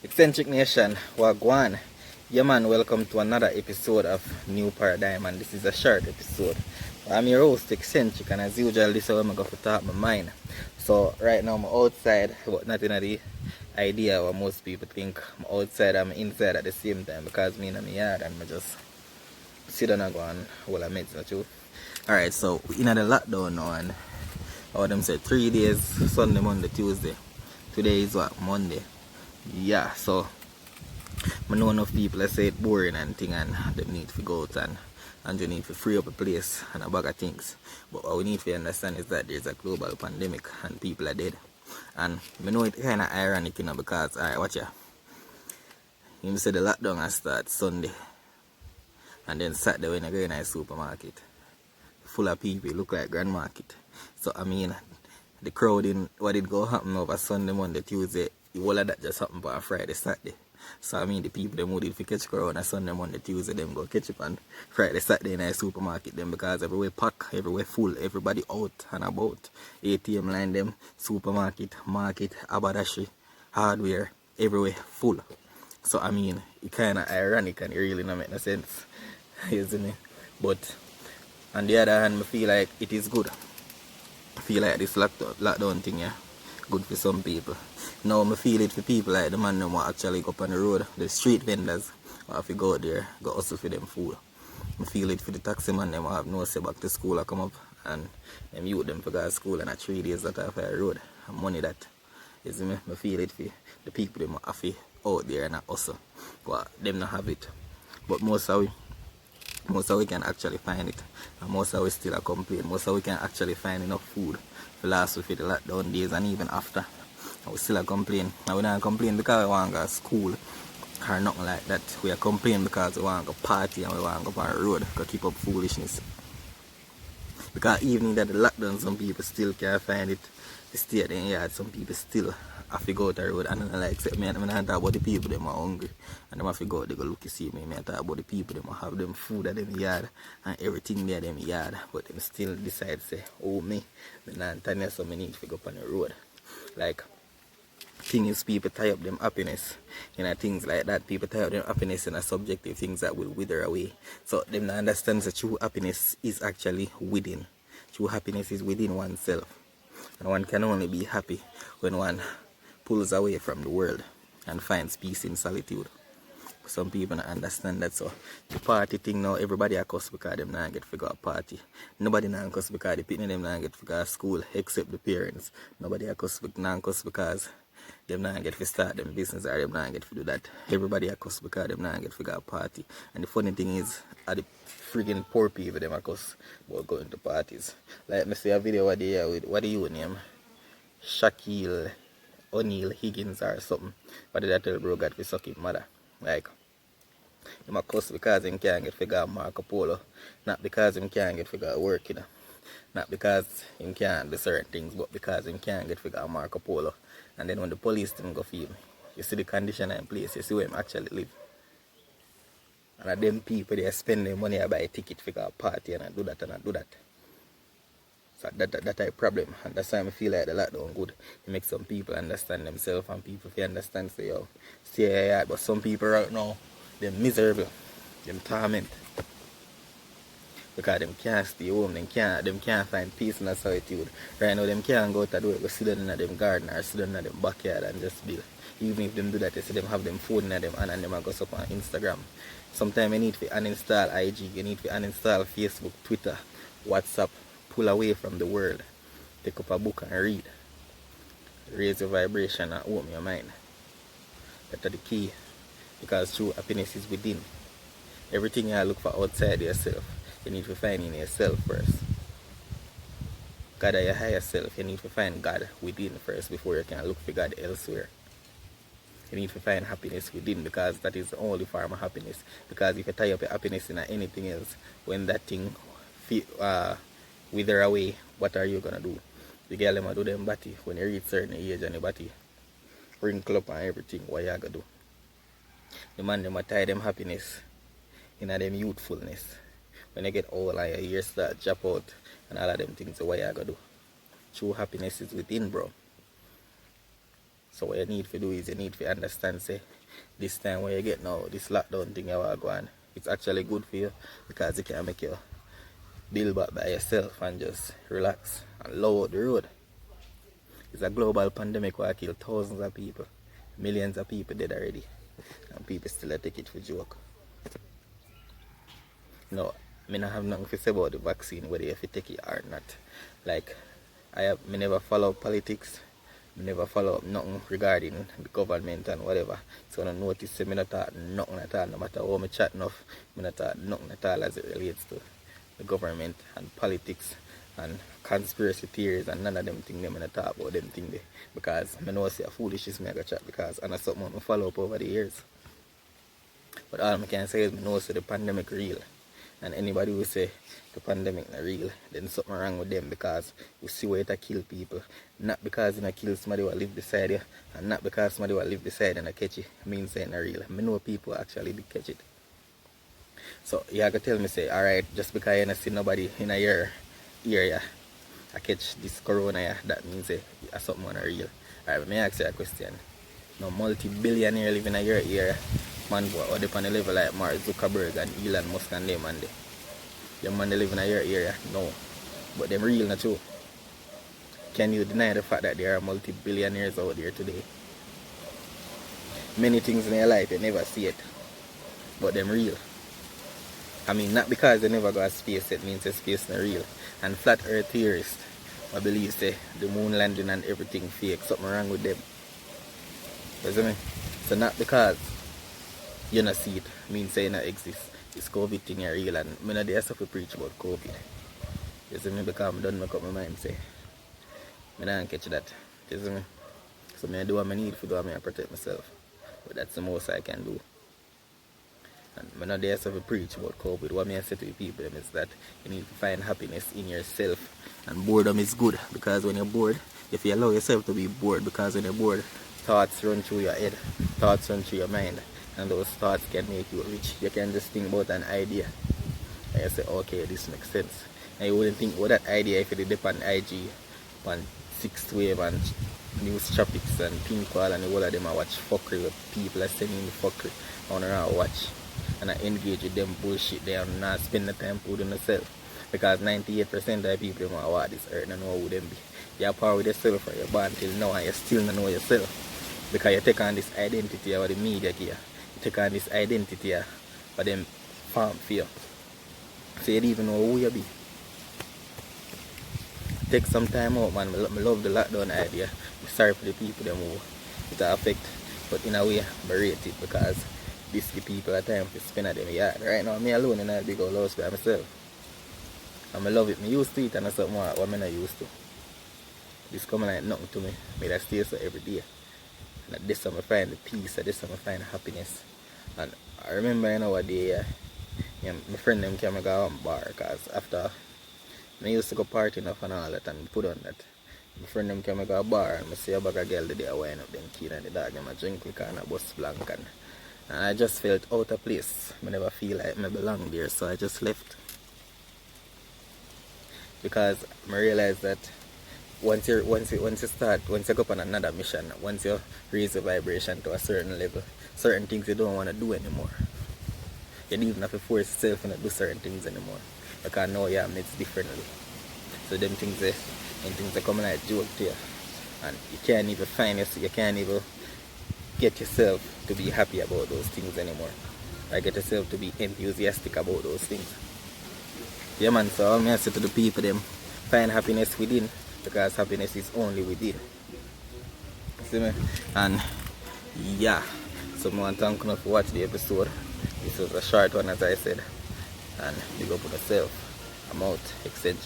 Eccentric Nation, Wagwan. Yeah man, welcome to another episode of New Paradigm, and this is a short episode. I'm your host, Eccentric, and as usual this is how I'm going to talk my mind. So right now I'm outside, but not in the idea what most people think. I'm outside, I'm inside at the same time because me in my yard and I just sit down and go and hold a meds, not you. Alright, so in the lockdown now, and I want them say 3 days, Sunday, Monday, Tuesday. Today is what? Monday. Yeah, so I know enough people that say it boring and thing, and they need to go out and you need to free up a place and a bag of things. But what we need to understand is that there's a global pandemic and people are dead. And I know it's kind of ironic, because, alright, watch ya. You say the lockdown has started Sunday, and then Saturday when you go in a supermarket, full of people, look like grand market. So I mean, the crowd in what did go happen over Sunday, Monday, Tuesday, all of that just happened on Friday, Saturday. So I mean, the people them who did for catch crowd on Sunday, Monday, Tuesday, them go catch up on Friday, Saturday in a supermarket them, because everywhere pack, everywhere full, everybody out and about. ATM line them, supermarket, market, haberdashery, hardware, everywhere full. So I mean, it kind of ironic and it really don't make no sense, isn't it? But on the other hand, I feel like it is good. I feel like this lockdown thing, yeah, good for some people. Now I feel it for people like the man who actually go up on the road, the street vendors, who have to go out there, go hustle for them food. I feel it for the taxi man, them who have no say back to school, I come up and them youth them for go to school and at 3 days that off the road. And money that, you see me? I feel it for the people them who have to out there and hustle, but them not have it. But most of we can actually find it, and most of we still a complain. Most of we can actually find enough food for last week for the lockdown days and even after. And we still a complain. And we don't complain because we want to go to school or nothing like that. We are complaining because we want to go party and we want to go on the road to keep up foolishness. Because even that the lockdown, some people still can't find it. They stay at the yard, some people still have to go out the road. And I like say, I talk about the people them are hungry and them have to go out, they go look to see me. I talk about the people them have them food at them yard and everything there them yard, but them still decide say, oh me not tell you so I need to go up on the road. Like, thing is, people tie up them happiness, things like that. People tie up them happiness in a subjective things that will wither away. So them not understand that true happiness is actually within. True happiness is within oneself. And one can only be happy when one pulls away from the world and finds peace in solitude. Some people don't understand that. So the party thing now, everybody a cuss because them not get to go a party. Nobody not cuss because the people them not get to go to school except the parents. Nobody a cuss because them not get to start them business or them not get to do that. Everybody a cuss because them not get to go a party. And the funny thing is, the friggin' poor people them a cuss about going to parties. Like me see a video what they with, what do you name? Shaquille O'Neal Higgins or something. What did I tell bro got to suck his mother? Like, him a cuss because him can't get figure out Marco Polo. Not because him can't get figure out work, Not because him can't do certain things, but because him can't get figure out Marco Polo. And then when the police them go feel, you see the condition in place, you see where him actually live. And them people they spend their money to buy a ticket for a party and I do that and I do that. So that a problem, and that's why I feel like the lockdown good. It makes some people understand themselves and people feel understand say yo, stay here. But some people right now, they're miserable, them torment. Because them can't stay home, them can't find peace in a solitude. Right now them can't go to the work, go sit down in them garden or sit down in them backyard and just build. Even if them do that, they see them have them phone in them and them go up on Instagram. Sometimes you need to uninstall IG, you need to uninstall Facebook, Twitter, WhatsApp. Pull away from the world. Pick up a book and read. Raise your vibration and open your mind. That's the key. Because true happiness is within. Everything you look for outside yourself, you need to find in yourself first. God is your higher self. You need to find God within first before you can look for God elsewhere. You need to find happiness within, because that is the only form of happiness. Because if you tie up your happiness in anything else, when that thing wither away, what are you gonna do? The girl them do them body when you reach certain age and the body wrinkle up and everything, what you gonna do? The man them tie them happiness in them youthfulness. When you get old and your years start drop out and all of them things, what you gonna do? True happiness is within, bro. So what you need to do is you need to understand, say, this time where you get now, this lockdown thing you want to go on, it's actually good for you because it can make you build back by yourself and just relax and lower out the road. It's a global pandemic where I kill thousands of people, millions of people dead already, and people still take it for joke. No, I don't have nothing to say about the vaccine, whether you have to take it or not. Like, me never follow politics, me never follow up nothing regarding the government and whatever. So I don't notice, me not talk nothing at all, no matter how me chat enough, me not talk nothing at all as it relates to the government and politics and conspiracy theories, and none of them things, me not talk about them things there. Because I know say a foolishness me I chat because I know something I follow up over the years. But all I can say is I know say the pandemic real. And anybody who say the pandemic not real, then something wrong with them, because you see where it kill people. Not because it kill somebody who live beside you, and not because somebody who live beside you and catch it, means it's not real. I know people actually did catch it. So you have to tell me, say, alright, just because you don't see nobody in your area I catch this corona, that means something not real. Alright, let me ask you a question. No multi-billionaire living in your area, man, or they on the level like Mark Zuckerberg and Elon Musk and them, and the man they live in your area, no. But them real, not true. Can you deny the fact that there are multi-billionaires out there today? Many things in your life you never see it, but them real. I mean, not because they never go to space, it means the space not real. And flat earth theorists, I believe say the moon landing and everything fake, something wrong with them. You see me? So not because you not see it, means say it not exist. This COVID thing is real, and I don't have to preach about COVID. You see me? Because I don't make up my mind, say, I don't catch that. You see me? So I do what I need to do, and I protect myself. But that's the most I can do. And I don't have to preach about COVID. What I say to the people is that you need to find happiness in yourself. And boredom is good, because when you're bored, if you allow yourself to be bored, because when you're bored, thoughts run through your head, thoughts run through your mind, and those thoughts can make you rich. You can just think about an idea and you say, okay, this makes sense. And you wouldn't think about that idea if you did on IG, on 6th Wave and News Tropics and Pinkball and all of them. I watch fuckery with people are sending me fuckery on around watch, and I engage with them bullshit there and not spend the time putting myself. Because 98% of the people who watch this earth don't know who them be. You're power with yourself from your born till now, and you still don't know yourself. Because you take on this identity of the media here. You take on this identity for them farm for you. So you don't even know who you be. Take some time out, man. I love the lockdown idea. I'm sorry for the people them who it affect. But in a way, I rate it because this give people a time to spend at them yard. Right now, me alone in a big old house by myself. And I love it. I used to it and that's something what I'm not used to. This coming like nothing to me. I that stay so every day. And this time I find the peace, and this time I find the happiness. And I remember, you know, a day, my friend them came and go on bar, because after I used to go party enough and all that and put on that. My friend them came and go a bar, and I see a bag of girl the day I wind up them kid and the dog them a drink liquor and a bus blank, and I just felt out of place. I never feel like I belong there, so I just left. Because I realized that once you go up on another mission, once you raise the vibration to a certain level, certain things you don't want to do anymore. You don't even have to force yourself to do certain things anymore. Because now you are made differently. So them things are coming like a joke to you. And you can't even find yourself, you can't even get yourself to be happy about those things anymore. Or get yourself to be enthusiastic about those things. Yeah man, so all I say to the people them, find happiness within, because happiness is only within. See me? And yeah, so I want to thank you for watching the episode. This was a short one, as I said, and big up on yourself. I'm out, Eccentric.